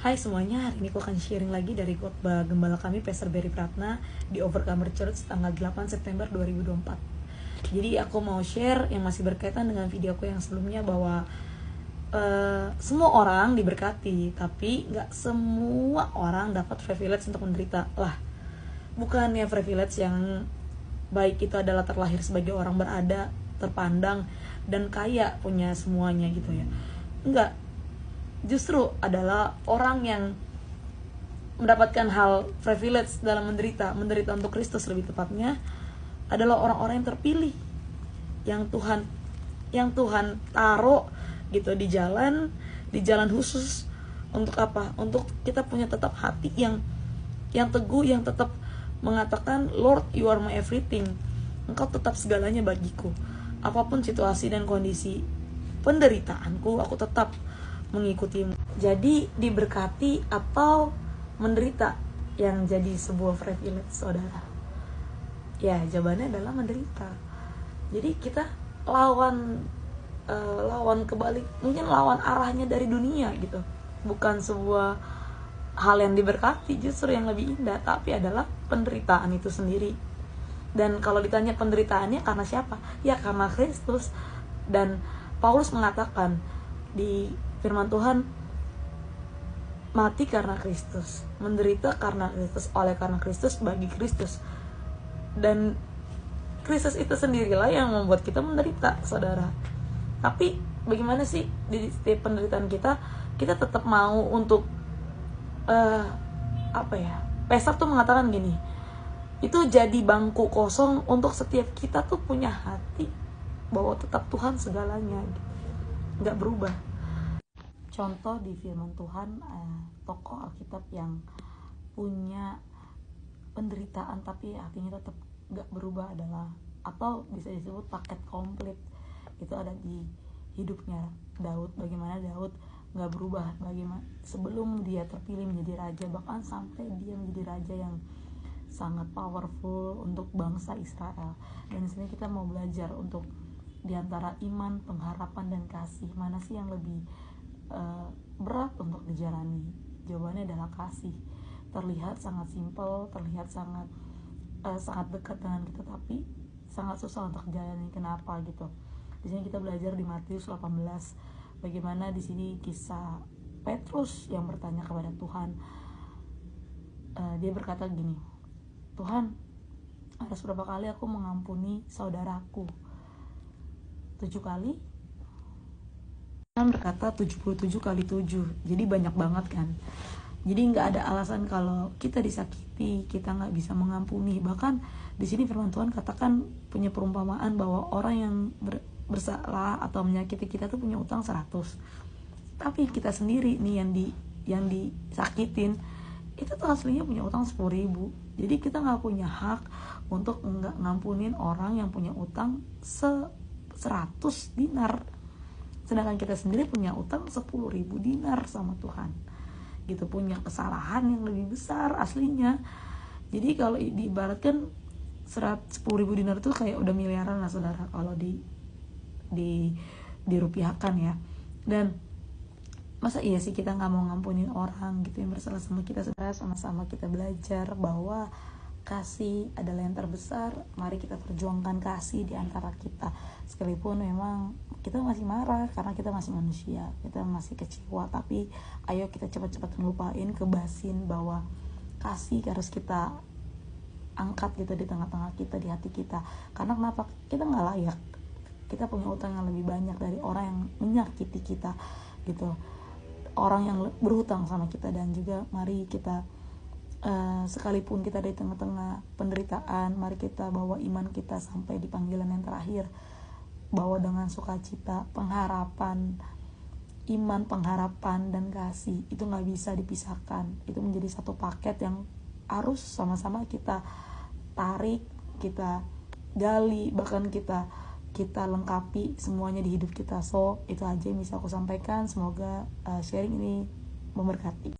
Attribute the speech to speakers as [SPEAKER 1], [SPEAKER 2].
[SPEAKER 1] Hai semuanya, hari ini aku akan sharing lagi dari khotbah gembala kami Pastor Berry Pratna di Overcomer Church tanggal 8 September 2024. Jadi aku mau share yang masih berkaitan dengan videoku yang sebelumnya bahwa semua orang diberkati, tapi gak semua orang dapat privilege untuk menderita. Lah, bukannya privilege yang baik itu adalah terlahir sebagai orang berada, terpandang, dan kaya, punya semuanya gitu ya. Enggak, justru adalah orang yang mendapatkan hal privilege dalam menderita untuk Kristus lebih tepatnya adalah orang-orang yang terpilih, yang Tuhan taruh gitu di jalan khusus. Untuk apa? Untuk kita punya tetap hati yang teguh, yang tetap mengatakan, Lord, you are my everything. Engkau tetap segalanya bagiku. Apapun situasi dan kondisi penderitaanku, aku tetap mengikutimu. Jadi diberkati atau menderita yang jadi sebuah privilege, saudara? Ya, jawabannya adalah menderita. Jadi kita lawan kebalik, mungkin lawan arahnya dari dunia gitu. Bukan sebuah hal yang diberkati, justru yang lebih indah, tapi adalah penderitaan itu sendiri. Dan kalau ditanya penderitaannya karena siapa? Ya karena Kristus. Dan Paulus mengatakan di firman Tuhan, mati karena Kristus, menderita karena Kristus, oleh karena Kristus, bagi Kristus. Dan Kristus itu sendirilah yang membuat kita menderita, saudara. Tapi bagaimana sih di setiap penderitaan kita tetap mau untuk Pesar tuh mengatakan gini, itu jadi bangku kosong untuk setiap kita tuh punya hati bahwa tetap Tuhan segalanya gitu. Gak berubah. Contoh di firman Tuhan, tokoh Alkitab yang punya penderitaan tapi hatinya tetap gak berubah adalah, atau bisa disebut paket komplit, itu ada di hidupnya Daud. Bagaimana Daud gak berubah, bagaimana sebelum dia terpilih menjadi raja, bahkan sampai dia menjadi raja yang sangat powerful untuk bangsa Israel. Dan di sini kita mau belajar untuk diantara iman, pengharapan, dan kasih, mana sih yang lebih berat untuk dijalani? Jawabannya adalah kasih. Terlihat sangat simpel, terlihat sangat dekat dengan kita, tapi sangat susah untuk dijalani. Kenapa gitu? Di sini kita belajar di Matius 18 bagaimana di sini kisah Petrus yang bertanya kepada Tuhan. Dia berkata gini, Tuhan, harus berapa kali aku mengampuni saudaraku? 7 kali? Tuhan berkata 77 kali 7. Jadi banyak banget kan. Jadi nggak ada alasan kalau kita disakiti kita nggak bisa mengampuni. Bahkan di sini firman Tuhan katakan, punya perumpamaan bahwa orang yang bersalah atau menyakiti kita tuh punya utang 100, tapi kita sendiri nih yang disakitin itu tuh aslinya punya utang 10.000. Jadi kita nggak punya hak untuk nggak ngampunin orang yang punya utang 100 dinar, sedangkan kita sendiri punya utang 10.000 dinar sama Tuhan gitu, punya kesalahan yang lebih besar aslinya. Jadi kalau diibaratkan 10.000 dinar itu kayak udah miliaran lah, saudara, kalau dirupiahkan ya. Dan masa iya sih kita nggak mau ngampunin orang gitu yang bersalah sama kita? Saudara, sama-sama kita belajar bahwa kasih adalah yang terbesar. Mari kita perjuangkan kasih di antara kita, sekalipun memang kita masih marah karena kita masih manusia, kita masih kecewa, tapi ayo kita cepat-cepat ngelupain, kebasin bahwa kasih harus kita angkat gitu di tengah-tengah kita, di hati kita. Karena kenapa? Kita nggak layak, kita punya utang yang lebih banyak dari orang yang menyakiti kita gitu, orang yang berhutang sama kita. Dan juga mari kita sekalipun kita di tengah-tengah penderitaan, mari kita bawa iman kita sampai di panggilan yang terakhir, bawa dengan sukacita, pengharapan, iman, pengharapan, dan kasih. Itu gak bisa dipisahkan, itu menjadi satu paket yang harus sama-sama kita tarik, kita gali, bahkan kita lengkapi semuanya di hidup kita. So itu aja yang bisa aku sampaikan. Semoga sharing ini memberkati.